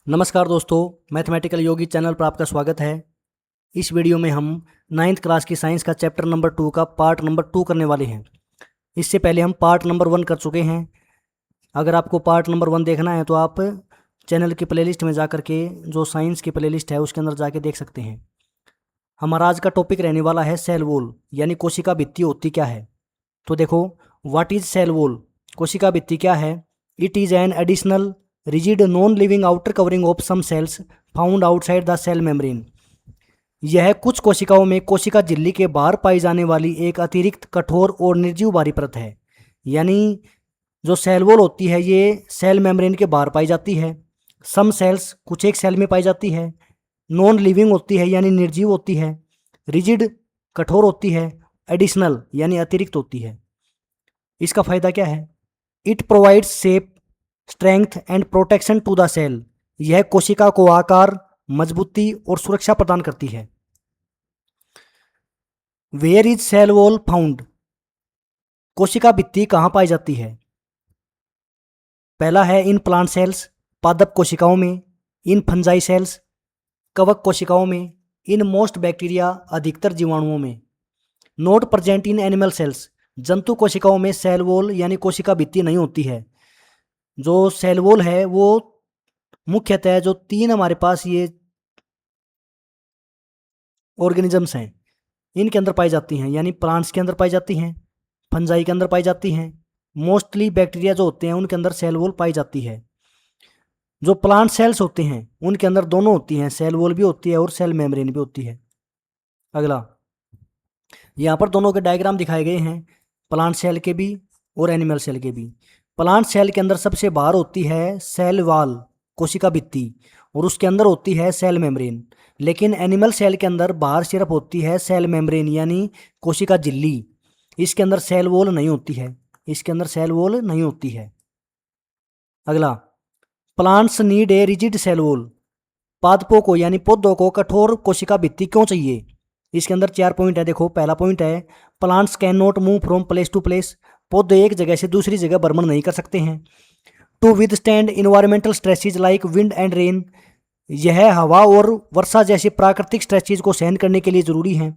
नमस्कार दोस्तों, मैथमेटिकल योगी चैनल पर आपका स्वागत है। इस वीडियो में हम 9th क्लास की साइंस का चैप्टर नंबर 2 का पार्ट नंबर 2 करने वाले हैं। इससे पहले हम पार्ट नंबर 1 कर चुके हैं। अगर आपको पार्ट नंबर 1 देखना है तो आप चैनल की प्लेलिस्ट में जा कर के जो साइंस की प्लेलिस्ट है उसके अंदर जाके देख सकते हैं। हमारा आज का टॉपिक रहने वाला है सेल वॉल, यानी कोशिका भित्ति होती क्या है। तो देखो, व्हाट इज सेल वॉल? कोशिका भित्ति क्या है? It is an additional rigid non living outer covering of some cells found outside the cell membrane. यह कुछ कोशिकाओं में कोशिका झिल्ली के बाहर पाई जाने वाली एक अतिरिक्त कठोर और निर्जीव बाहरी परत है। यानी जो सेल वॉल होती है ये सेल मेम्ब्रेन के बाहर पाई जाती है। सम सेल्स कुछ एक सेल में पाई जाती है। नॉन लिविंग होती है यानी निर्जीव होती है। रिजिड कठोर होती है। एडिशनल यानी अतिरिक्त होती है। इसका फायदा क्या है? It provides shape, strength and protection to the cell. यह कोशिका को आकार, मजबूती और सुरक्षा प्रदान करती है। Where is cell wall found? कोशिका भित्ति कहाँ पाई जाती है? पहला है इन प्लांट सेल्स, पादप कोशिकाओं में। इन फंजाई सेल्स, कवक कोशिकाओं में। इन मोस्ट बैक्टीरिया, अधिकतर जीवाणुओं में। Not present in animal cells, जंतु कोशिकाओं में सेल वॉल यानी कोशिका भित्ति नहीं होती है। जो सेल वॉल है वो मुख्यतः जो 3 हमारे पास ये ऑर्गेनिजम्स हैं इनके अंदर पाई जाती हैं, यानी प्लांट्स के अंदर पाई जाती हैं, फंजाई के अंदर पाई जाती हैं। मोस्टली बैक्टीरिया जो होते हैं उनके अंदर सेल वॉल पाई जाती है। जो प्लांट सेल्स होते हैं उनके अंदर दोनों होती हैं, सेल वॉल भी होती है और सेल मेम्ब्रेन भी होती है। अगला, यहाँ पर दोनों के डायग्राम दिखाए गए हैं, प्लांट सेल के भी और एनिमल सेल के भी। प्लांट सेल के अंदर सबसे बाहर होती है सेल वॉल, कोशिका भित्ति, और उसके अंदर होती है सेल मेम्ब्रेन। लेकिन एनिमल सेल के अंदर बाहर सिर्फ होती है सेल मेम्ब्रेन यानी कोशिका झिल्ली। इसके अंदर सेल वॉल नहीं होती है। इसके अंदर सेल वॉल नहीं होती है। अगला, plants need a rigid cell wall. पादपों को यानी पौधों को कठोर कोशिका भित्ति क्यों चाहिए? इसके अंदर 4 पॉइंट है। देखो, पहला पॉइंट है plants can not move from place to place. पौधे एक जगह से दूसरी जगह भ्रमण नहीं कर सकते हैं। To withstand environmental stresses like wind and rain. यह हवा और वर्षा जैसी प्राकृतिक स्ट्रेसेज को सहन करने के लिए ज़रूरी हैं।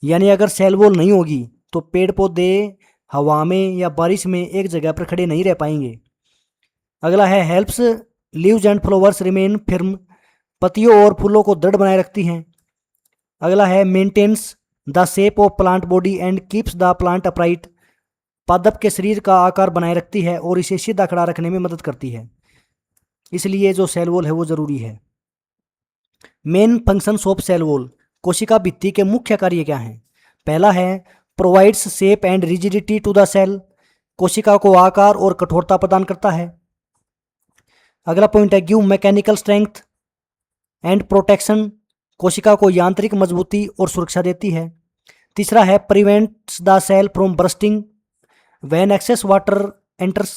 यानी अगर सेल वॉल नहीं होगी तो पेड़ पौधे हवा में या बारिश में एक जगह पर खड़े नहीं रह पाएंगे। अगला है helps leaves and flowers remain firm. पत्तियों और फूलों को दृढ़ बनाए रखती हैं। अगला है maintains the shape of plant body and keeps the plant upright. पादप के शरीर का आकार बनाए रखती है और इसे सीधा खड़ा रखने में मदद करती है। इसलिए जो सेल वॉल है वो ज़रूरी है। Main functions of cell wall, कोशिका भित्ति के मुख्य कार्य क्या हैं? पहला है provides shape and rigidity to the cell. कोशिका को आकार और कठोरता प्रदान करता है। अगला पॉइंट है give mechanical strength and protection. कोशिका को यांत्रिक मजबूती और सुरक्षा देती है। तीसरा है prevents the cell from bursting when excess water enters.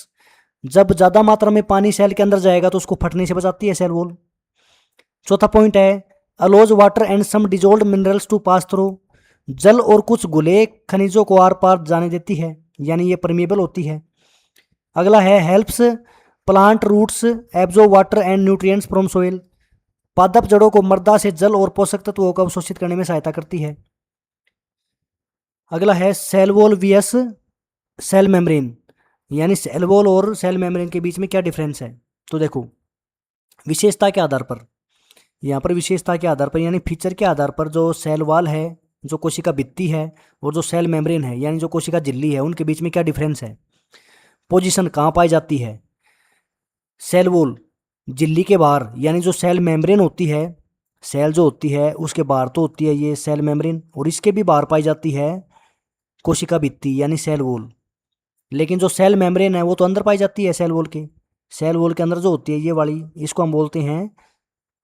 जब ज़्यादा मात्रा में पानी सेल के अंदर जाएगा तो उसको फटने से बचाती है सेल वॉल। चौथा पॉइंट है allows water and some dissolved minerals to pass through. जल और कुछ घुले खनिजों को आर पार जाने देती है, यानी ये परमेबल होती है। अगला है helps plant roots absorb water and nutrients from soil. पादप जड़ों को मृदा से जल और पोषक तत्वों को अवशोषित करने में सहायता करती है। अगला है cell wall vs cell membrane, यानी सेल वॉल और सेल मेम्ब्रेन के बीच में क्या डिफरेंस है? तो देखो, विशेषता के आधार पर, यहाँ पर विशेषता के आधार पर यानी फीचर के आधार पर जो सेल वॉल है, जो कोशिका भित्ति है, और जो सेल मेम्ब्रेन है यानी जो कोशिका झिल्ली है, उनके बीच में क्या डिफरेंस है? पोजीशन कहाँ पाई जाती है? सेल वॉल झिल्ली के बाहर, यानी जो सेल मेम्ब्रेन होती है, सेल जो होती है उसके बाहर तो होती है ये सेल मेम्ब्रेन, और इसके भी बाहर पाई जाती है कोशिका भित्ति यानी सेल वॉल। लेकिन जो सेल मेम्ब्रेन है वो तो अंदर पाई जाती है सेल वॉल के। सेल वॉल के अंदर जो होती है ये वाली, इसको हम बोलते हैं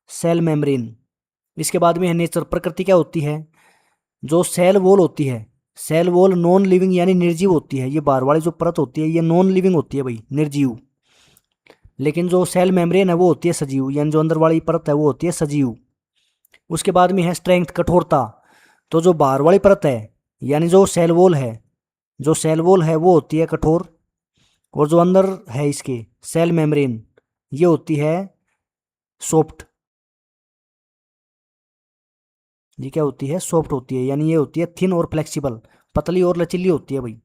सेल मेम्ब्रेन। इसके बाद में है नेचर, प्रकृति क्या होती है? जो सेल वॉल होती है, सेल वॉल नॉन लिविंग यानी निर्जीव होती है। ये बाहर वाली जो परत होती है ये नॉन लिविंग होती है भाई, निर्जीव। लेकिन जो सेल मेम्ब्रेन है वो होती है सजीव, यानी जो अंदर वाली परत है वो होती है सजीव। उसके बाद में है स्ट्रेंथ, कठोरता। तो जो बाहर वाली परत है यानी जो सेल वॉल है, जो सेल वॉल है वो होती है कठोर, और जो अंदर है इसके सेल मेम्ब्रेन ये होती है सॉफ्ट, ये क्या होती है, सॉफ्ट होती है, यानी ये होती है थिन और फ्लेक्सिबल, पतली और लचीली होती है भाई।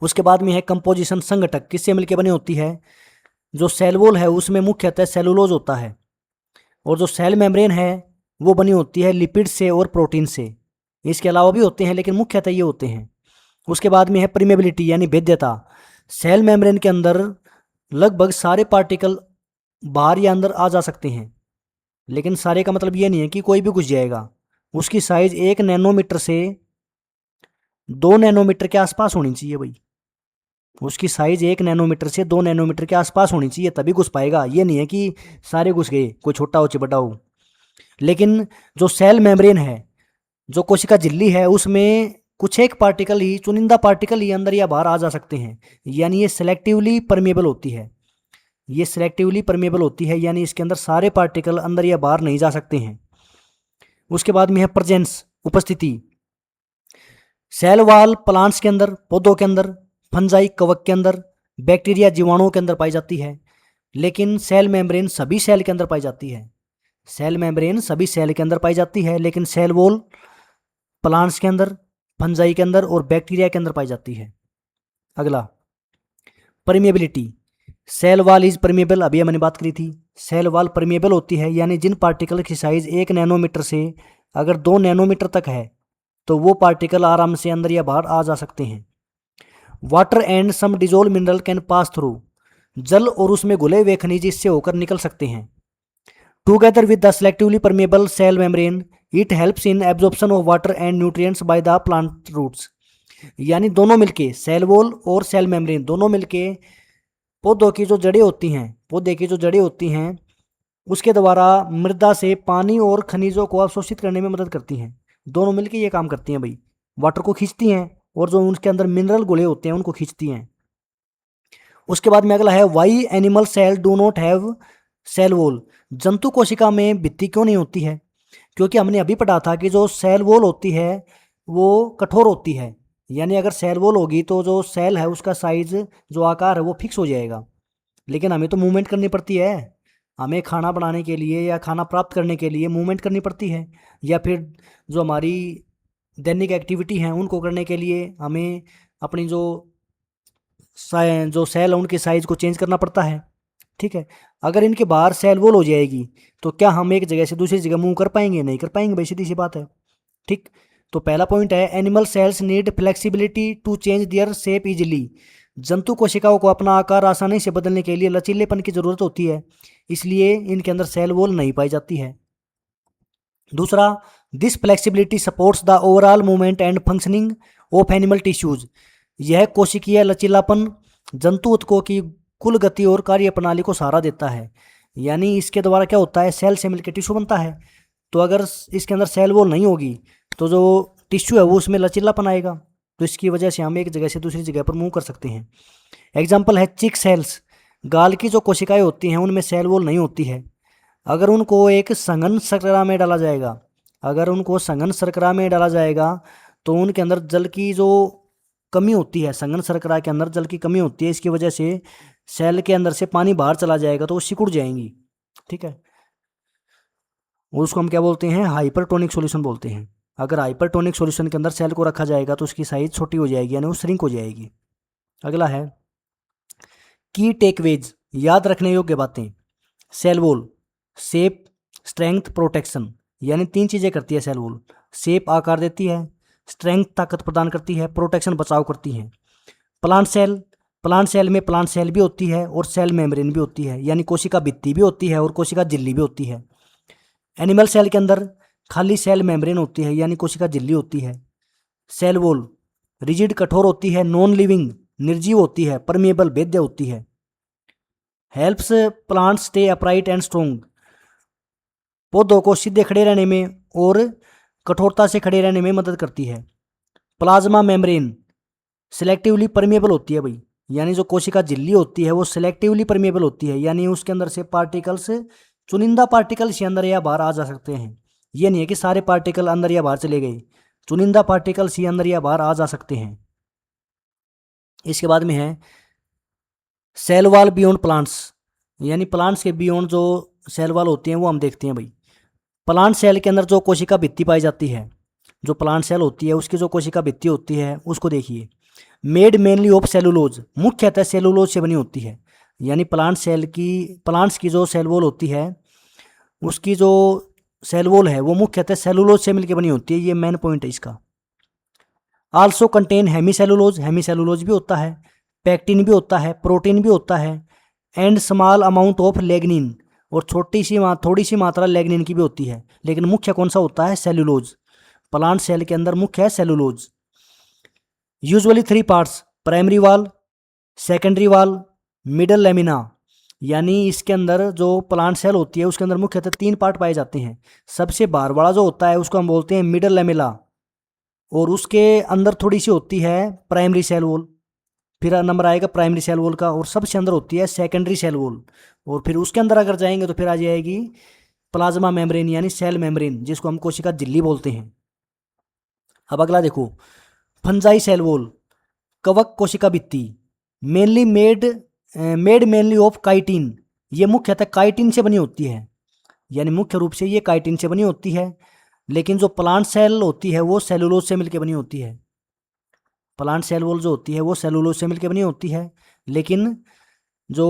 उसके बाद में है कंपोजिशन, संघटक किससे मिलकर बनी होती है। जो सेल वॉल है उसमें मुख्यतः सेलुलोज होता है, और जो सेल मेम्ब्रेन है वो बनी होती है लिपिड से और प्रोटीन से। इसके अलावा भी होते हैं लेकिन मुख्यतः ये होते हैं। उसके बाद में है परमेबिलिटी यानी भेद्यता। सेल मेम्ब्रेन के अंदर लगभग सारे पार्टिकल बाहर या अंदर आ जा सकते हैं, लेकिन सारे का मतलब ये नहीं है कि कोई भी घुस जाएगा। उसकी साइज 1 नैनोमीटर से 2 नैनोमीटर के आसपास होनी चाहिए भाई। उसकी साइज 1 नैनोमीटर से 2 नैनोमीटर के आसपास होनी चाहिए, तभी घुस पाएगा। ये नहीं है कि सारे घुस गए, कोई छोटा हो चाहे बड़ा हो। लेकिन जो सेल मेम्ब्रेन है, जो कोशिका झिल्ली है, उसमें कुछ एक पार्टिकल ही, चुनिंदा पार्टिकल ही अंदर या बाहर आ जा सकते हैं, यानी ये सिलेक्टिवली परमेबल होती है। ये सिलेक्टिवली परमेबल होती है, यानी इसके अंदर सारे पार्टिकल अंदर या बाहर नहीं जा सकते हैं। उसके बाद में है प्रेजेंस, उपस्थिति। सेल वाल प्लांट्स के अंदर, पौधों के अंदर, फंजाई कवक के अंदर, बैक्टीरिया जीवाणुओं के अंदर पाई जाती है, लेकिन सेल मेम्ब्रेन सभी सेल के अंदर पाई जाती है। सेल मेम्ब्रेन सभी सेल के अंदर पाई जाती है, लेकिन सेल वॉल प्लांट्स के अंदर, फंजाई के अंदर और बैक्टीरिया के अंदर पाई जाती है। अगला permeability, cell wall is permeable, अभी हमने बात करी थी। सेल वाल परमेबल होती है, यानी जिन पार्टिकल की साइज 1 नैनोमीटर से अगर 2 नैनोमीटर तक है तो वो पार्टिकल आराम से अंदर या बाहर आ जा सकते हैं। Water and some dissolve mineral can pass through, जल और उसमें घुले हुए खनिज इससे होकर निकल सकते हैं। Together with the selectively permeable cell membrane it helps in absorption of water and nutrients by the plant roots, यानी दोनों मिलके, सेल वॉल और सेल मेम्ब्रेन दोनों मिलके पौधों की जो जड़ें होती हैं, पौधे की जो जड़ें होती हैं उसके द्वारा मृदा से पानी और खनिजों को अवशोषित करने में मदद करती हैं। दोनों मिलकर ये काम करती हैं भाई, वाटर को खींचती हैं और जो उनके अंदर मिनरल घुले होते हैं उनको खींचती हैं। उसके बाद में अगला है why animal cell do not have cell wall, जंतु कोशिका में भित्ति क्यों नहीं होती है। क्योंकि हमने अभी पढ़ा था कि जो सेल वॉल होती है वो कठोर होती है, यानी अगर सेल वॉल होगी तो जो सेल है उसका साइज, जो आकार है वो फिक्स हो जाएगा। लेकिन हमें तो मूवमेंट करनी पड़ती है, हमें खाना बनाने के लिए या खाना प्राप्त करने के लिए मूवमेंट करनी पड़ती है, या फिर जो हमारी दैनिक एक्टिविटी हैं उनको करने के लिए हमें अपनी जो सेल है उनके साइज को चेंज करना पड़ता है। ठीक है, अगर इनके बाहर सेल वॉल हो जाएगी तो क्या हम एक जगह से दूसरी जगह मूव कर पाएंगे, नहीं कर पाएंगे भाई, सीधी सी बात है। ठीक, तो पहला पॉइंट है animal cells need flexibility to change their shape easily, जंतु कोशिकाओं को अपना आकार आसानी से बदलने के लिए लचीलेपन की जरूरत होती है, इसलिए इनके अंदर सेल वॉल नहीं पाई जाती है। दूसरा, this flexibility supports the overall movement and functioning of animal tissues, यह कोशिकीय लचीलापन जंतु ऊतकों की कुल गति और कार्य प्रणाली को सहारा देता है। यानी इसके द्वारा क्या होता है, सेल से मिलकर टिश्यू बनता है, तो अगर इसके अंदर सेल वॉल नहीं होगी तो जो टिश्यू है वो उसमें लचीलापन आएगा, तो इसकी वजह से हम एक जगह से दूसरी जगह पर मूव कर सकते हैं। एग्जाम्पल है चिक सेल्स, गाल की जो कोशिकाएं होती हैं उनमें सेल वॉल नहीं होती है। अगर उनको एक संघन शर्करा में डाला जाएगा, अगर उनको संघन शर्करा में डाला जाएगा तो उनके अंदर जल की जो कमी होती है, संघन शर्करा के अंदर जल की कमी होती है, इसकी वजह से सेल के अंदर से पानी बाहर चला जाएगा तो वो सिकुड़ जाएंगी। ठीक है, उसको हम क्या बोलते हैं, हाइपरटोनिक सॉल्यूशन बोलते हैं। अगर हाइपरटोनिक सॉल्यूशन के अंदर सेल को रखा जाएगा तो उसकी साइज छोटी हो जाएगी, यानी वो श्रिंक हो जाएगी। अगला है की टेकवेज, याद रखने योग्य बातें। Cell wall shape, strength, protection, यानी 3 चीज़ें करती है सेल वॉल। शेप आकार देती है, स्ट्रेंथ ताकत प्रदान करती है, प्रोटेक्शन बचाव करती है। प्लांट सेल, प्लांट सेल में प्लांट सेल भी होती है और सेल मेम्ब्रेन भी होती है, यानी कोशिका भित्ति भी होती है और कोशिका झिल्ली भी होती है। एनिमल सेल के अंदर खाली सेल मेम्ब्रेन होती है, यानी कोशिका झिल्ली होती है। सेल वॉल रिजिड कठोर होती है, नॉन लिविंग निर्जीव होती है, परमेबल भेद्य होती है। Helps plant stay upright and strong, पौधों को सीधे खड़े रहने में और कठोरता से खड़े रहने में मदद करती है। प्लाज्मा मेम्ब्रेन सिलेक्टिवली परमेबल होती है भाई, यानी जो कोशिका झिल्ली होती है वो सिलेक्टिवली परमेबल होती है, यानी उसके अंदर से पार्टिकल्स, चुनिंदा पार्टिकल्स अंदर या बाहर आ जा सकते हैं। ये नहीं है कि सारे पार्टिकल अंदर या बाहर चले गए, चुनिंदा पार्टिकल्स ही अंदर या बाहर आ जा सकते हैं। इसके बाद में है सेल वॉल बियॉन्ड प्लांट्स, यानी प्लांट्स के बियॉन्ड जो सेल वॉल होती हैं वो हम देखते हैं भाई। प्लांट सेल के अंदर जो कोशिका भित्ति पाई जाती है, जो प्लांट सेल होती है उसकी जो कोशिका भित्ति होती है उसको देखिए। मेड मेनली ऑफ सेलुलोज, मुख्यतः सेलुलोज से बनी होती है। यानी प्लांट्स की जो सेल वॉल होती है उसकी जो सेल वॉल है वो मुख्यतः सेलुलोज से मिलकर बनी होती है। ये मेन पॉइंट है इसका। आल्सो कंटेन हेमीसेलुलोज, हेमीसेलुलोज भी होता है, पैक्टिन भी होता है, प्रोटीन भी होता है, एंड स्मॉल अमाउंट ऑफ लेग्निन, और थोड़ी सी मात्रा लेग्निन की भी होती है। लेकिन मुख्य कौन सा होता है? सेलुलोज। प्लांट सेल के अंदर मुख्य है सेलुलोज। यूजुअली 3 पार्ट्स, प्राइमरी वाल, सेकेंडरी वाल, मिडल लेमिना। यानी इसके अंदर जो प्लांट सेल होती है उसके अंदर मुख्यतः 3 पार्ट पाए जाते हैं। सबसे बाहर वाला जो होता है उसको हम बोलते हैं मिडल लेमिला, और उसके अंदर थोड़ी सी होती है प्राइमरी सेल वॉल, फिर नंबर आएगा प्राइमरी सेल वॉल का, और सबसे अंदर होती है सेकेंडरी सेल वॉल, और फिर उसके अंदर अगर जाएंगे तो फिर आ जाएगी प्लाज्मा मेम्ब्रेन यानी सेल मेम्ब्रेन, जिसको हम कोशिका झिल्ली बोलते हैं। अब अगला देखो, फंजाई सेल वॉल, कवक कोशिका भित्ति, mainly made mainly of chitin. ये मुख्यतः काइटिन से बनी होती है, यानी मुख्य रूप से ये काइटिन से बनी होती है। लेकिन जो प्लांट सेल होती है वो सेलुलोज से मिलकर बनी होती है। प्लांट सेल वॉल जो होती है वो सेलुलोज से मिलकर बनी होती है। लेकिन जो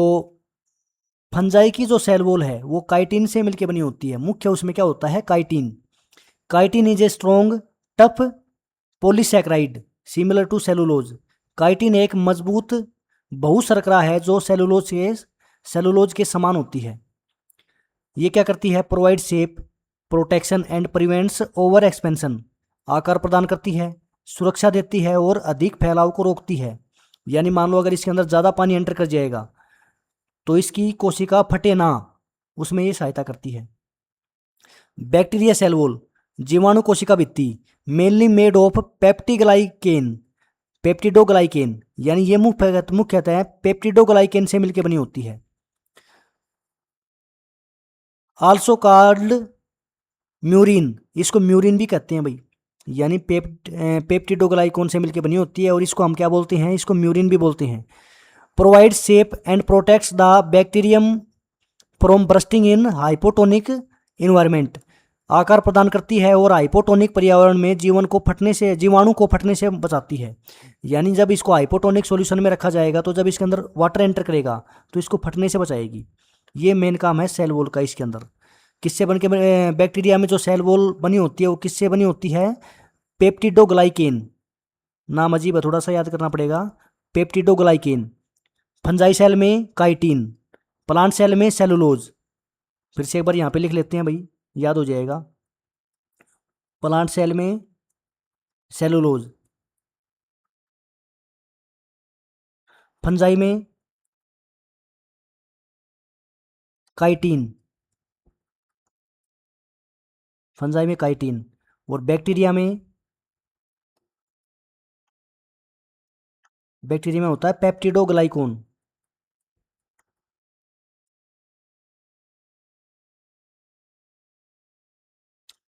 फंजाई की जो सेल वॉल है वो काइटिन से मिलकर बनी होती है। मुख्य उसमें क्या होता है? Chitin. Chitin is a strong tough polysaccharide similar to cellulose. Chitin एक मजबूत बहुशर्करा है जो सेलुलोज के समान होती है। ये क्या करती है? Provide shape, protection and prevents over expansion. आकार प्रदान करती है, सुरक्षा देती है और अधिक फैलाव को रोकती है। यानी मान लो अगर इसके अंदर ज़्यादा पानी एंटर कर जाएगा तो इसकी कोशिका फटे ना, उसमें ये सहायता करती है। बैक्टीरिया सेल वॉल, जीवाणु कोशिका भित्ति, मेनली मेड ऑफ पेप्टिडोग्लाइकेन, यानी ये मुख्यतः पेप्टिडोग्लाइकेन से मिलकर बनी होती है। आल्सो कॉल्ड म्यूरिन, इसको म्यूरिन भी कहते हैं भाई। यानी पेप्टिडोग्लाइकोन से मिलकर बनी होती है, और इसको हम क्या बोलते हैं? इसको म्यूरिन भी बोलते हैं। Provide shape and protects the bacterium from bursting in hypotonic environment. आकार प्रदान करती है और हाइपोटोनिक पर्यावरण में जीवाणु को फटने से बचाती है। यानी जब इसको हाइपोटोनिक सॉल्यूशन में रखा जाएगा तो जब इसके अंदर वाटर एंटर करेगा तो इसको फटने से बचाएगी। ये मेन काम है सेल वॉल का। इसके अंदर किससे बन के बैक्टीरिया में जो सेल वॉल बनी होती है वो किससे बनी होती है? पेप्टिडोग्लाइकेन। नाम अजीब है, थोड़ा सा याद करना पड़ेगा। पेप्टिडोग्लाइकेन। फंजाई सेल में काइटिन, प्लांट सेल में सेलुलोज। फिर से एक बार यहाँ पे लिख लेते हैं भाई, याद हो जाएगा। प्लांट सेल में सेलुलोज, फंजाई में काइटिन, और बैक्टीरिया में होता है पेप्टिडोग्लाइकोन।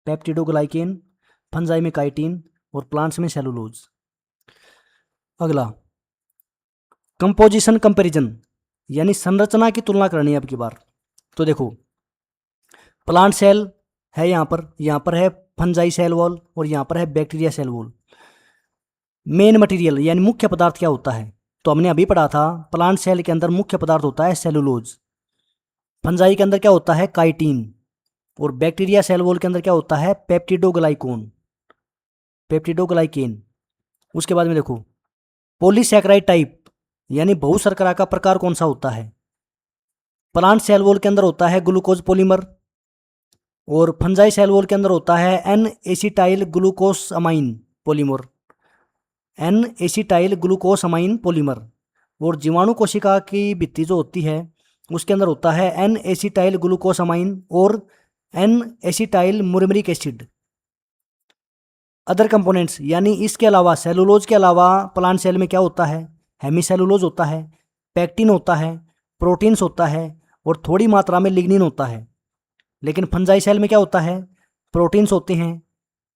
पेप्टिडोग्लाइकेन, फंजाई में काइटिन और प्लांट्स में सेलुलोज। अगला कंपोजिशन कंपैरिजन, यानी संरचना की तुलना करनी है अब की बार। तो देखो, प्लांट सेल है यहाँ पर है फंजाई सेल वॉल, और यहाँ पर है bacteria cell wall. Main material यानी मुख्य पदार्थ क्या होता है? तो हमने अभी पढ़ा था, प्लांट सेल के अंदर मुख्य पदार्थ होता है सेलुलोज, फंजाई के अंदर क्या होता है? काइटिन, और बैक्टीरिया सेल वॉल के अंदर क्या होता है? पेप्टिडोग्लाइकेन। उसके बाद में देखो, पॉलीसैकेराइड टाइप यानी बहुशर्करा का प्रकार कौन सा होता है? प्लांट सेल वॉल के अंदर होता है ग्लूकोज पॉलीमर, और फंजाई सेल वॉल के अंदर होता है एन एसिटाइल ग्लूकोसमाइन पॉलीमर। और जीवाणु कोशिका की भित्ति जो होती है उसके अंदर होता है एन एसिटाइल ग्लूकोसमाइन और N acetyl muramic acid. Other components, यानी इसके अलावा सेलुलोज के अलावा प्लांट सेल में क्या होता है? हेमीसेलुलोज होता है, पैक्टिन होता है, प्रोटीन्स होता है, और थोड़ी मात्रा में लिग्निन होता है। लेकिन फंजाई सेल में क्या होता है? प्रोटीन्स होते हैं,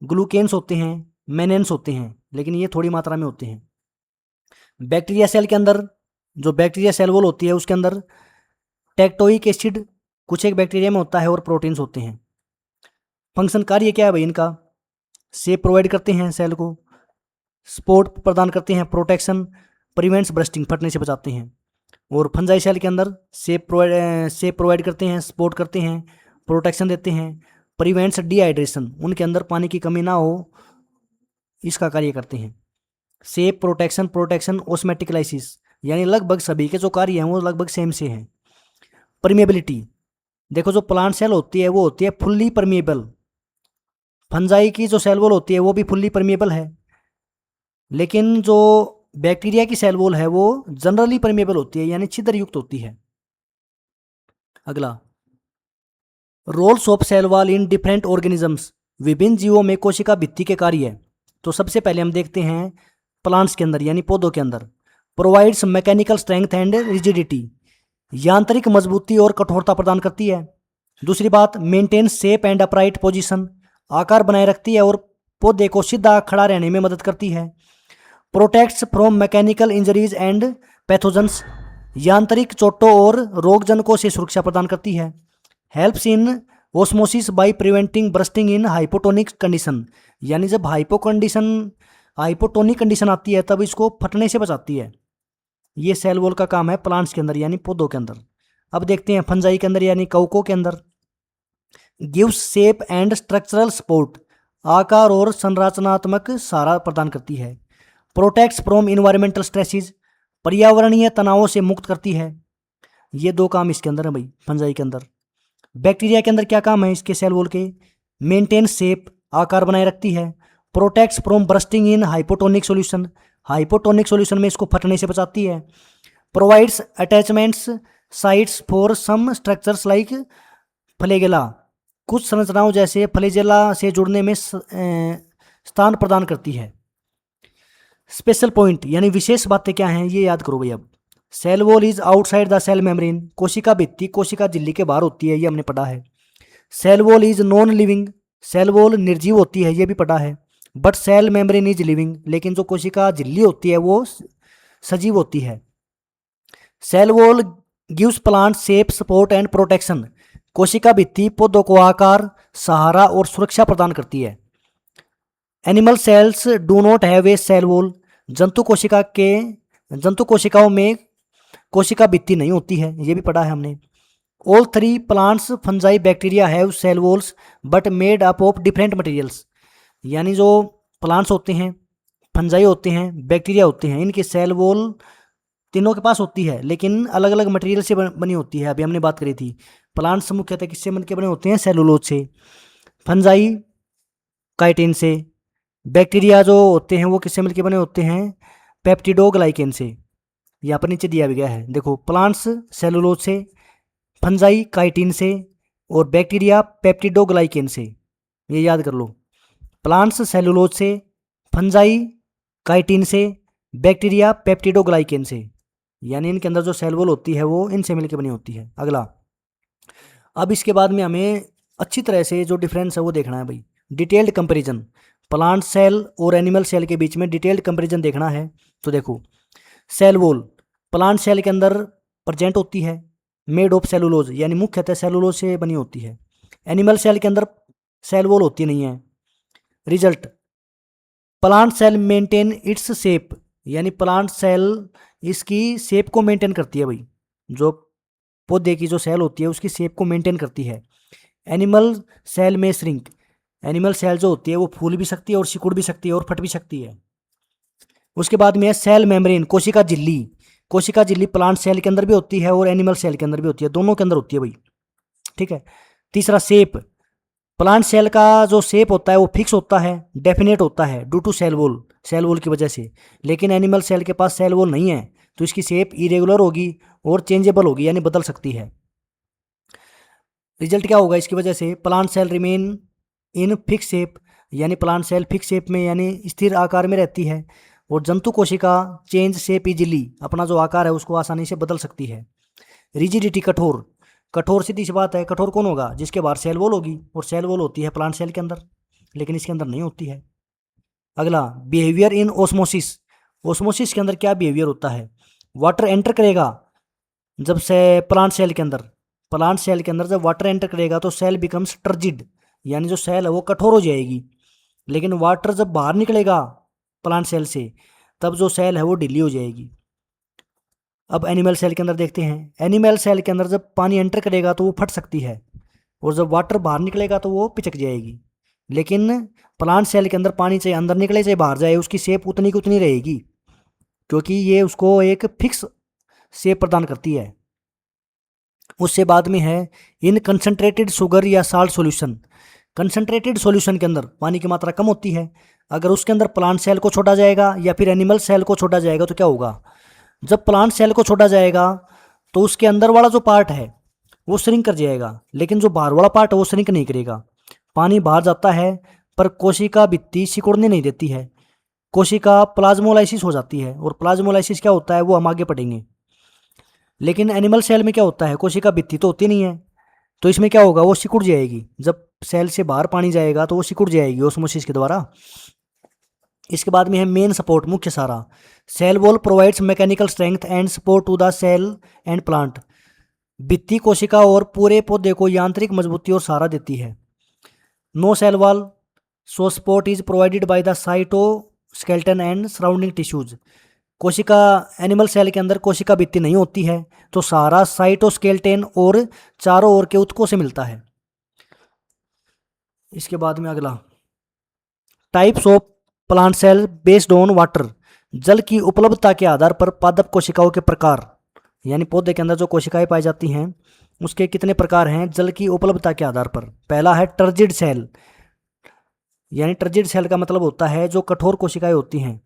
ग्लूकेन्स होते हैं, मेनेंस होते हैं, लेकिन ये थोड़ी मात्रा में होते हैं। बैक्टीरिया सेल के अंदर जो बैक्टीरिया सेल वॉल होती है उसके अंदर टेक्टोइक एसिड कुछ एक बैक्टीरिया में होता है और प्रोटीन्स होते हैं। फंक्शन कार्य क्या है भाई इनका? शेप प्रोवाइड करते हैं सेल को, सपोर्ट प्रदान करते हैं, प्रोटेक्शन, प्रिवेंट्स ब्रस्टिंग, फटने से बचाते हैं। और फंजाई सेल के अंदर शेप प्रोवाइड करते हैं, सपोर्ट करते हैं, प्रोटेक्शन देते हैं, प्रिवेंट्स डिहाइड्रेशन, उनके अंदर पानी की कमी ना हो इसका कार्य करते हैं। शेप, प्रोटेक्शन, ऑस्मेटिक लाइसिस, यानी लगभग सभी के जो कार्य हैं वो लगभग सेम से हैं। परमिएबिलिटी, देखो जो प्लांट सेल होती है वो होती है फुल्ली परमिएबल। फंजाई की जो सेल वॉल होती है वो भी फुल्ली परमिएबल है, लेकिन जो बैक्टीरिया की सेल वॉल है वो जनरली परमिएबल होती है, यानी छिद्र युक्त होती है। अगला, roles of cell wall in different organisms, विभिन्न जीवों में कोशिका भित्ति के कार्य। तो सबसे पहले हम देखते हैं प्लांट्स के अंदर यानी पौधों के अंदर, provides mechanical strength and rigidity, यांत्रिक मजबूती और कठोरता प्रदान करती है। दूसरी बात, maintain shape and upright position, आकार बनाए रखती है और पौधे को सीधा खड़ा रहने में मदद करती है। Protects from mechanical injuries and pathogens, यांत्रिक चोटों और रोगजनकों से सुरक्षा प्रदान करती है। Helps in osmosis by preventing bursting in hypotonic condition, यानी जब हाइपोटोनिक कंडीशन आती है तब इसको फटने से बचाती है। ये सेल वॉल का काम है प्लांट्स के अंदर यानी पौधों के अंदर। अब देखते हैं फंजाई के अंदर यानी कवकों के अंदर, gives shape and structural support, आकार और संरचनात्मक सहारा प्रदान करती है। प्रोटेक्ट्स फ्रॉम इन्वायरमेंटल स्ट्रेसेस, पर्यावरणीय तनावों से मुक्त करती है। ये दो काम इसके अंदर है भाई फंजाई के अंदर। बैक्टीरिया के अंदर क्या काम है इसके सेल वॉल के? मेंटेन शेप, आकार बनाए रखती है। Protects from bursting in hypotonic solution, hypotonic solution में इसको फटने से बचाती है। Provides attachments sites for some structures like flagella, कुछ संरचनाओं जैसे फ्लैजेला से जुड़ने में स्थान प्रदान करती है। स्पेशल पॉइंट यानी विशेष बातें क्या हैं ये याद करो भाई। अब cell wall is outside the cell membrane, कोशिका भित्ति कोशिका झिल्ली के बाहर होती है, ये हमने पढ़ा है। Cell wall is non living, cell wall निर्जीव होती है, ये भी पढ़ा है। But cell membrane is living, लेकिन जो कोशिका झिल्ली होती है वो सजीव होती है। Cell wall gives plant shape, support and protection, कोशिका भित्ति पौधों को आकार, सहारा और सुरक्षा प्रदान करती है। Animal cells do not have a cell wall, जंतु कोशिकाओं में कोशिका भित्ति नहीं होती है, ये भी पढ़ा है हमने। All three plants, fungi, bacteria have cell walls but made up of different materials, यानी जो प्लांट्स होते हैं, फंजाई होते हैं, बैक्टीरिया होते हैं, इनकी सेल वॉल तीनों के पास होती है लेकिन अलग अलग मटेरियल से बनी होती है। अभी हमने बात करी थी प्लांट्स मुख्यतः किससे बन के बने होते हैं? सेलुलोज से। फंजाई काइटिन से। बैक्टीरिया जो होते हैं वो किससे मिलकर बने होते हैं? पेप्टिडोग्लाइकेन से। यहाँ पर नीचे दिया भी गया है देखो, प्लांट्स सेलुलोज से, फंजाई काइटिन से और बैक्टीरिया पेप्टिडोग्लाइकेन से। ये याद कर लो, प्लांट्स सेलुलोज से, फंजाई काइटिन से, बैक्टीरिया पेप्टिडोग्लाइकेन से, यानी इनके अंदर जो सेल वॉल होती है वो इनसे मिलकर बनी होती है। अगला, अब इसके बाद में हमें अच्छी तरह से जो डिफरेंस है वो देखना है भाई। डिटेल्ड कंपैरिजन, प्लांट सेल और एनिमल सेल के बीच में डिटेल्ड कंपैरिजन देखना है। तो देखो, सेल वॉल प्लांट सेल के अंदर प्रेजेंट होती है, मेड ऑफ सेलुलोज, यानी मुख्यतः सेलुलोज से बनी होती है। एनिमल सेल के अंदर सेल वॉल होती नहीं है। Result, plant cell maintain its shape, यानी प्लांट सेल इसकी शेप को मेंटेन करती है भाई, जो पौधे की जो सेल होती है उसकी शेप को मेंटेन करती है। एनिमल सेल में श्रिंक, एनिमल सेल जो होती है वो फूल भी सकती है और सिकुड़ भी सकती है और फट भी सकती है। उसके बाद में है सेल मेम्ब्रेन, कोशिका झिल्ली। कोशिका झिल्ली प्लांट सेल के अंदर भी होती है और एनिमल सेल के अंदर भी होती है, दोनों के अंदर होती है भाई, ठीक है। तीसरा, शेप, प्लांट सेल का जो शेप होता है वो फिक्स होता है, डेफिनेट होता है ड्यू टू सेल वॉल की वजह से। लेकिन एनिमल सेल के पास सेल वॉल नहीं है तो इसकी शेप इरेगुलर होगी और चेंजेबल होगी, यानी बदल सकती है। रिजल्ट क्या होगा इसकी वजह से? Plant cell remain in fix shape, यानी प्लांट सेल फिक्स शेप में यानी स्थिर आकार में रहती है। और जंतु कोशिका चेंज शेप इजिली, अपना जो आकार है उसको आसानी से बदल सकती है। रिजिडिटी, कठोर सीधी सी बात है, कठोर कौन होगा? जिसके बाहर सेल वॉल होगी, और सेल वॉल होती है प्लांट सेल के अंदर लेकिन इसके अंदर नहीं होती है। अगला, बिहेवियर इन ओस्मोसिस के अंदर क्या बिहेवियर होता है? वाटर एंटर करेगा जब से प्लांट सेल के अंदर, प्लांट सेल के अंदर जब वाटर एंटर करेगा तो सेल बिकम्स टर्जिड, यानी जो सेल है वो कठोर हो जाएगी। लेकिन वाटर जब बाहर निकलेगा प्लांट सेल से तब जो सेल है वो ढीली हो जाएगी। अब एनिमल सेल के अंदर देखते हैं। एनिमल सेल के अंदर जब पानी एंटर करेगा तो वो फट सकती है, और जब वाटर बाहर निकलेगा तो वो पिचक जाएगी। लेकिन प्लांट सेल के अंदर पानी चाहे अंदर निकले चाहे बाहर जाए, उसकी शेप उतनी की उतनी रहेगी, क्योंकि ये उसको एक फिक्स शेप प्रदान करती है। उससे बाद में है इन कंसनट्रेटेड शुगर या साल्ट सॉल्यूशन। कंसनट्रेटेड सॉल्यूशन के अंदर पानी की मात्रा कम होती है। अगर उसके अंदर प्लांट सेल को छोड़ा जाएगा या फिर एनिमल सेल को छोड़ा जाएगा तो क्या होगा? जब प्लांट सेल को छोड़ा जाएगा तो उसके अंदर वाला जो पार्ट है वो श्रिंक कर जाएगा, लेकिन जो बाहर वाला पार्ट है वो श्रिंक नहीं करेगा। पानी बाहर जाता है पर कोशिका भित्ति सिकुड़ने नहीं देती है। कोशिका प्लाज्मोलाइसिस हो जाती है, और प्लाज्मोलाइसिस क्या होता है वो हम आगे पढ़ेंगे। लेकिन एनिमल सेल में क्या होता है, कोशिका भित्ति तो होती नहीं है, तो इसमें क्या होगा, वो सिकुड़ जाएगी। जब सेल से बाहर पानी जाएगा तो वो सिकुड़ जाएगी ऑस्मोसिस के द्वारा। इसके बाद में है मेन सपोर्ट, मुख्य सारा। Cell wall provides mechanical strength and support to the cell and plant. भित्ति कोशिका और पूरे पौधे को यांत्रिक मजबूती और सहारा देती है। No cell wall so support is provided by the cytoskeleton and surrounding tissues. कोशिका एनिमल सेल के अंदर कोशिका भित्ति नहीं होती है, तो सहारा साइटोस्केलेटन और चारों ओर के ऊतकों से मिलता है। इसके बाद में अगला types of plant cell based on water. जल की उपलब्धता के आधार पर पादप कोशिकाओं के प्रकार, यानी पौधे के अंदर जो कोशिकाएं पाई जाती हैं उसके कितने प्रकार हैं जल की उपलब्धता के आधार पर। पहला है टर्जिड सेल, यानी टर्जिड सेल का मतलब होता है जो कठोर कोशिकाएं होती हैं।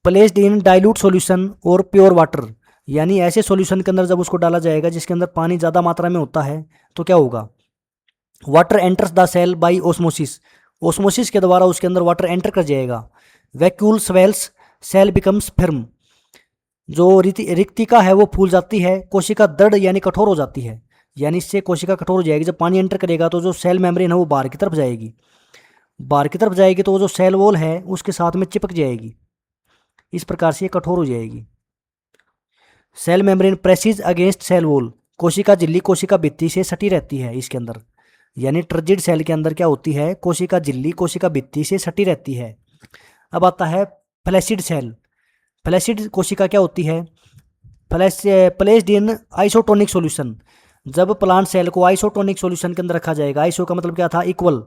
प्लेस्ड इन डाइल्यूट सॉल्यूशन और प्योर वाटर, यानी ऐसे सॉल्यूशन के अंदर जब उसको डाला जाएगा जिसके अंदर पानी ज़्यादा मात्रा में होता है तो क्या होगा, water enters the cell by osmosis. Osmosis के द्वारा उसके अंदर वाटर एंटर कर जाएगा। Vacuole swells cell becomes firm, जो रिक्तिका है वो फूल जाती है। कोशिका दृढ़ यानी कठोर हो जाती है, यानी इससे कोशिका कठोर हो जाएगी। जब पानी एंटर करेगा तो जो सेल मेम्ब्रेन है वो बाहर की तरफ जाएगी। बाहर की तरफ जाएगी तो वो जो सेल वॉल है उसके साथ में चिपक जाएगी। इस प्रकार से ये कठोर हो जाएगी। Cell membrane presses against cell wall, कोशिका झिल्ली कोशिका भित्ति से सटी रहती है इसके अंदर। यानी टर्जिड सेल के अंदर क्या होती है, कोशिका झिल्ली कोशिका भित्ति से सटी रहती है। अब आता है फ्लैसिड सेल। फ्लैसिड कोशिका क्या होती है, प्लेस्ड इन आइसोटोनिक सॉल्यूशन। जब प्लांट सेल को आइसोटोनिक सॉल्यूशन के अंदर रखा जाएगा, आइसो का मतलब क्या था, इक्वल,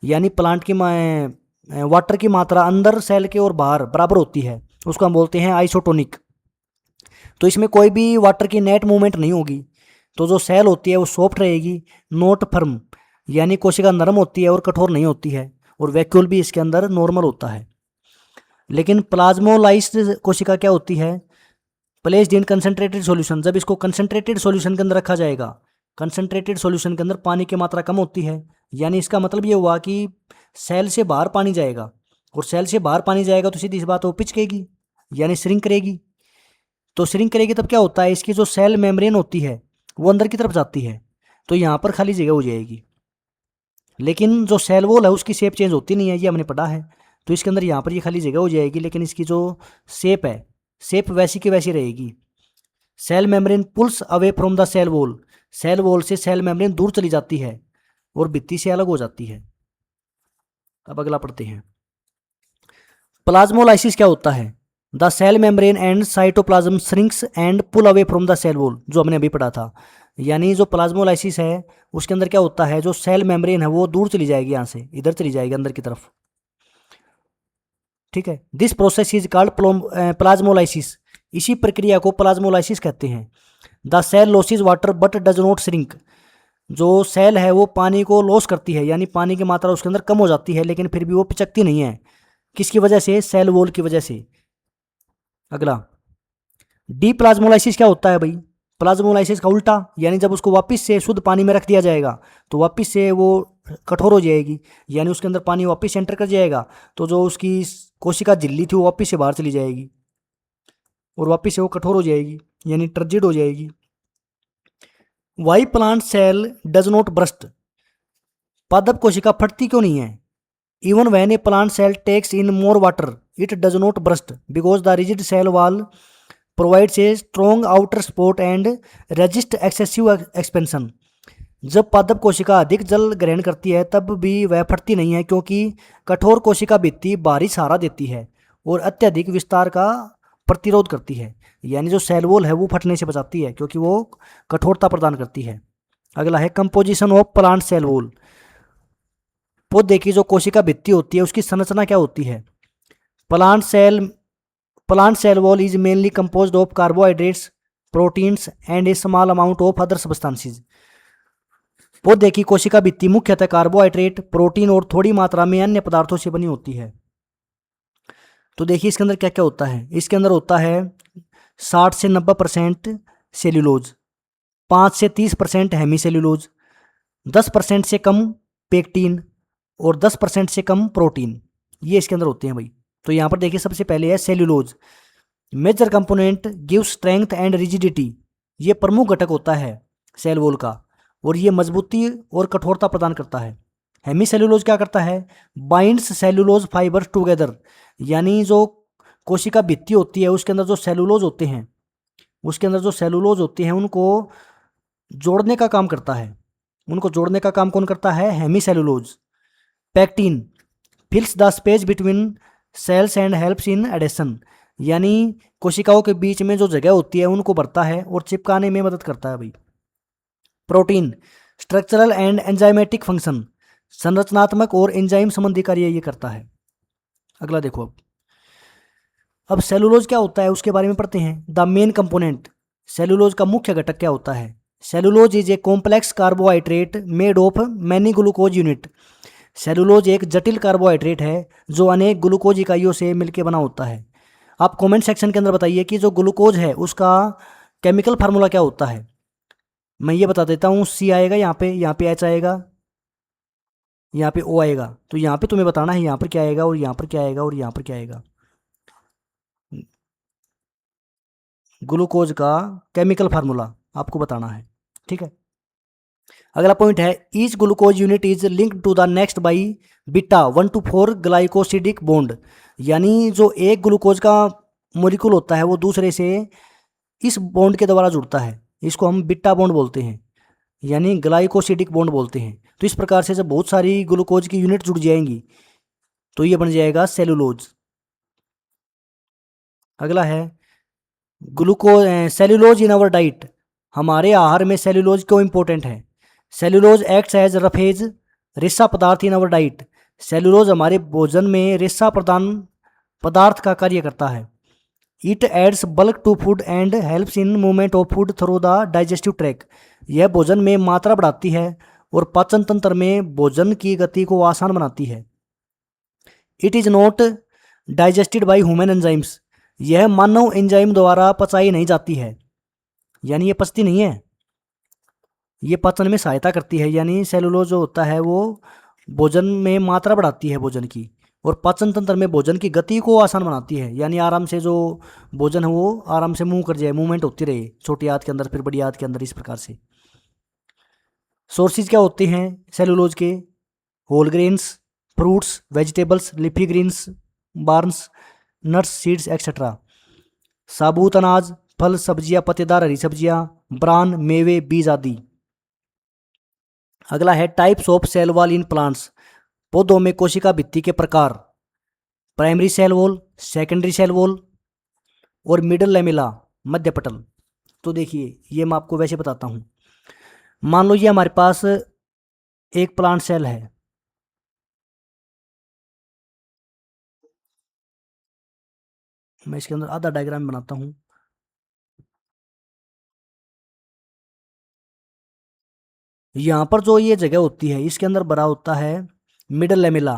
यानी प्लांट की वाटर की मात्रा अंदर सेल के और बाहर बराबर होती है, उसको हम बोलते हैं आइसोटोनिक। तो इसमें कोई भी वाटर की नेट मूवमेंट नहीं होगी, तो जो सेल होती है वो सॉफ्ट रहेगी, नॉट फर्म, यानी कोशिका नरम होती है और कठोर नहीं होती है, और वैक्यूल भी इसके अंदर नॉर्मल होता है। लेकिन प्लाज्मोलाइज्ड कोशिका क्या होती है, प्लेस्ड इन कंसनट्रेटेड सॉल्यूशन। जब इसको कंसनट्रेटेड सॉल्यूशन के अंदर रखा जाएगा, कंसनट्रेटेड सॉल्यूशन के अंदर पानी की मात्रा कम होती है, यानी इसका मतलब ये हुआ कि सेल से बाहर पानी जाएगा, और सेल से बाहर पानी जाएगा तो सीधी सी बात वो पिचकेगी, यानी श्रिंक करेगी। तो श्रिंक करेगी तब क्या होता है, इसकी जो सेल मेम्ब्रेन होती है वो अंदर की तरफ जाती है, तो यहाँ पर खाली जगह हो जाएगी। लेकिन जो सेल वॉल है उसकी शेप चेंज होती नहीं है, ये हमने पढ़ा है। तो इसके अंदर यहाँ पर ये खाली जगह हो जाएगी, लेकिन इसकी जो शेप है, शेप वैसी की वैसी रहेगी। Cell membrane pulls away from the cell wall, cell wall से सेल मेम्ब्रेन दूर चली जाती है और भित्ति से अलग हो जाती है। अब अगला पढ़ते हैं। प्लाज्मोलाइसिस क्या होता है, the cell membrane and cytoplasm shrinks and pull away from the cell wall, जो हमने अभी पढ़ा था। यानी जो प्लाज्मोलाइसिस है उसके अंदर क्या होता है, जो सेल मेम्ब्रेन है वो दूर चली जाएगी, यहाँ से इधर चली जाएगी अंदर की तरफ। ठीक है, this process is called plasmolysis, इसी प्रक्रिया को प्लाज्मोलाइसिस कहते हैं। The cell loses water but does not shrink, जो सेल है वो पानी को लॉस करती है, यानी पानी की मात्रा उसके अंदर कम हो जाती है, लेकिन फिर भी वो पिचकती नहीं है। किसकी वजह से, सेल वॉल की वजह से। अगला डीप्लाज्मोलाइसिस क्या होता है भाई, प्लाज्मोलाइसिस का उल्टा, यानी जब उसको वापस से शुद्ध पानी में रख दिया जाएगा तो वापस से वो कठोर हो जाएगी, यानी उसके अंदर पानी वापस एंटर कर जाएगा, तो जो उसकी कोशिका झिल्ली थी वो वापस से बाहर चली जाएगी और वापस से वो कठोर हो जाएगी, यानी टर्जिड हो जाएगी। Why plant cell does not burst, पादप कोशिका फटती क्यों नहीं है। Even when a plant cell takes in more water it does not burst because the rigid cell wall provides a strong outer support and resist excessive expansion. जब पादप कोशिका अधिक जल ग्रहण करती है तब भी वह फटती नहीं है, क्योंकि कठोर कोशिका भित्ति बाहरी सहारा देती है और अत्यधिक विस्तार का प्रतिरोध करती है। यानी जो सेल वॉल है वो फटने से बचाती है, क्योंकि वो कठोरता प्रदान करती है। अगला है composition of plant cell wall. पौधे की जो कोशिका भित्ति होती है उसकी संरचना क्या होती है? Plant cell wall is mainly composed of carbohydrates, proteins and a small amount of other substances. पौधे की कोशिका भित्ति मुख्यतः कार्बोहाइड्रेट, प्रोटीन और थोड़ी मात्रा में अन्य पदार्थों से बनी होती है। तो देखिए इसके अंदर क्या क्या होता है। इसके अंदर होता है 60 से 90% सेल्यूलोज, 5 से 30% हेमी सेल्यूलोज, 10% से कम पेक्टिन और 10% से कम प्रोटीन, ये इसके अंदर होते हैं भाई। तो यहाँ पर देखिए सबसे पहले है cellulose. Major component give strength and rigidity, ये प्रमुख घटक होता है सेल वॉल का और ये मजबूती और कठोरता प्रदान करता है। हेमी सेल्यूलोज क्या करता है? बाइंड्स सेल्यूलोज फाइबर्स टुगेदर, यानी जो कोशिका भित्ति होती है उसके अंदर जो सेल्यूलोज होते हैं, उसके अंदर जो सेल्यूलोज होते हैं उनको जोड़ने का काम करता है। उनको जोड़ने का काम कौन करता है? Hemicellulose. Pectin fills the space between cells and helps in adhesion, यानी कोशिकाओं के बीच में जो जगह होती है उनको भरता है और चिपकाने में मदद करता है भाई। Protein structural and enzymatic function, संरचनात्मक और एंजाइम संबंधी कार्य ये करता है। अगला देखो अब सेलुलोज क्या होता है उसके बारे में पढ़ते हैं। द मेन कंपोनेंट, सेलुलोज का मुख्य घटक क्या होता है? Cellulose is a complex carbohydrate made of many glucose unit. Cellulose एक जटिल कार्बोहाइड्रेट है जो अनेक ग्लूकोज इकाइयों से मिलकर बना होता है। आप कमेंट सेक्शन के अंदर बताइए कि जो ग्लूकोज है उसका केमिकल फार्मूला क्या होता है। मैं ये बता देता हूँ, सी आएगा यहाँ पे एच आएगा, यहाँ पे ओ आएगा। तो यहाँ पे तुम्हें बताना है यहाँ पर क्या आएगा और यहाँ पर क्या आएगा और यहाँ पर क्या आएगा। ग्लूकोज का केमिकल फार्मूला आपको बताना है, ठीक है। अगला पॉइंट है each glucose unit is linked to the next by beta 1 to 4 glycosidic bond, यानी जो एक ग्लूकोज का मोलिक्यूल होता है वो दूसरे से इस बॉन्ड के द्वारा जुड़ता है, इसको हम बीटा बॉन्ड बोलते हैं, यानी ग्लाइकोसिडिक बॉन्ड बोलते हैं। तो इस प्रकार से जब बहुत सारी ग्लूकोज की यूनिट जुड़ जाएंगी तो ये बन जाएगा सेलुलोज। अगला है glucose cellulose in our diet, हमारे आहार में सेल्यूलोज क्यों इंपॉर्टेंट है? सेल्यूलोज एक्ट्स एज रफेज रेशा पदार्थ इन आवर डाइट, सेल्यूलोज हमारे भोजन में रेशा प्रदान पदार्थ का कार्य करता है। It adds bulk to food and helps in movement of food through the digestive tract, यह भोजन में मात्रा बढ़ाती है और पाचन तंत्र में भोजन की गति को आसान बनाती है। It is not digested by human enzymes, यह मानव एंजाइम द्वारा पचाई नहीं जाती है, यानी ये पचती नहीं है, ये पाचन में सहायता करती है। यानी सेलुलोज जो होता है वो भोजन में मात्रा बढ़ाती है भोजन की और पाचन तंत्र में भोजन की गति को आसान बनाती है, यानी आराम से जो भोजन है वो आराम से मूव कर जाए, मूवमेंट होती रहे, छोटी आंत के अंदर फिर बड़ी आंत के अंदर, इस प्रकार से। सोर्सेज क्या होते हैं सेलुलोज के? Whole grains, fruits, vegetables, leafy greens, barns, nuts, seeds etcetera. साबुत अनाज, फल, सब्जियां, पत्तेदार हरी सब्जियां, ब्रान, मेवे, बीज आदि। अगला है types of cell wall in plants, पौधों में कोशिका भित्ति के प्रकार। Primary cell wall, secondary cell wall और मिडल लेमिला, मध्य पटल। तो देखिए ये मैं आपको वैसे बताता हूँ। मान लो ये हमारे पास एक प्लांट सेल है, मैं इसके अंदर आधा डायग्राम बनाता हूँ। यहाँ पर जो ये जगह होती है इसके अंदर भरा होता है मिडल लेमिला,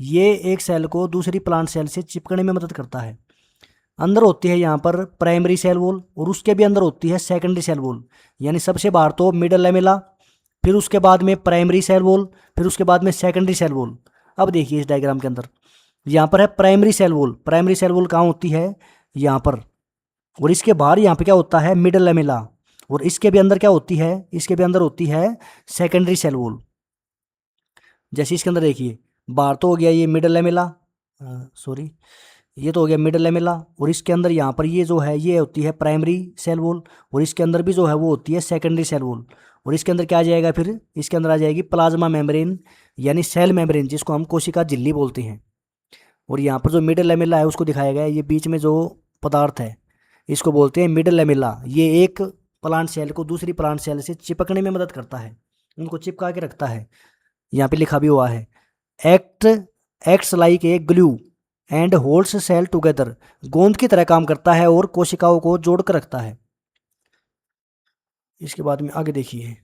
ये एक सेल को दूसरी प्लांट सेल से चिपकने में मदद करता है। अंदर होती है यहाँ पर प्राइमरी सेल वॉल और उसके भी अंदर होती है सेकेंडरी सेल वॉल, यानी सबसे बाहर तो मिडल लेमिला, फिर उसके बाद में प्राइमरी सेल वॉल, फिर उसके बाद में सेकेंडरी सेल वॉल। अब देखिए इस डायग्राम के अंदर यहाँ पर है primary cell wall, primary cell wall कहाँ होती है? यहाँ पर। और इसके बाहर यहाँ पे क्या होता है? Middle lamella. और इसके भी अंदर क्या होती है? इसके भी अंदर होती है सेकेंडरी सेल वॉल। जैसे इसके अंदर देखिए बाहर तो हो गया ये मिडल लेमिला, सॉरी ये तो हो गया मिडल लेमेला, और इसके अंदर यहाँ पर ये जो है ये होती है प्राइमरी सेल वॉल, और इसके अंदर भी जो है वो होती है सेकेंडरी सेल वॉल। और इसके अंदर क्या आ जाएगा फिर, इसके अंदर आ जाएगी प्लाज्मा मेम्ब्रेन यानी सेल मेम्ब्रेन, जिसको हम कोशिका झिल्ली बोलते हैं। और यहाँ पर जो मिडल लेमेला है उसको दिखाया गया है, ये बीच में जो पदार्थ है इसको बोलते हैं मिडल लेमेला। ये एक प्लांट सेल को दूसरी प्लांट सेल से चिपकने में मदद करता है, उनको चिपका के रखता है। यहाँ पे लिखा भी हुआ है act acts like a glue and holds cell together, गोंद की तरह काम करता है और कोशिकाओं को जोड़ कर रखता है। इसके बाद में आगे देखिए।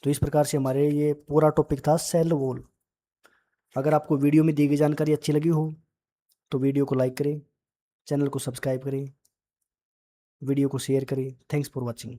तो इस प्रकार से हमारे ये पूरा टॉपिक था सेल वॉल। अगर आपको वीडियो में दी गई जानकारी अच्छी लगी हो तो वीडियो को लाइक करें, चैनल को सब्सक्राइब करें, वीडियो को शेयर करें। Thanks for watching.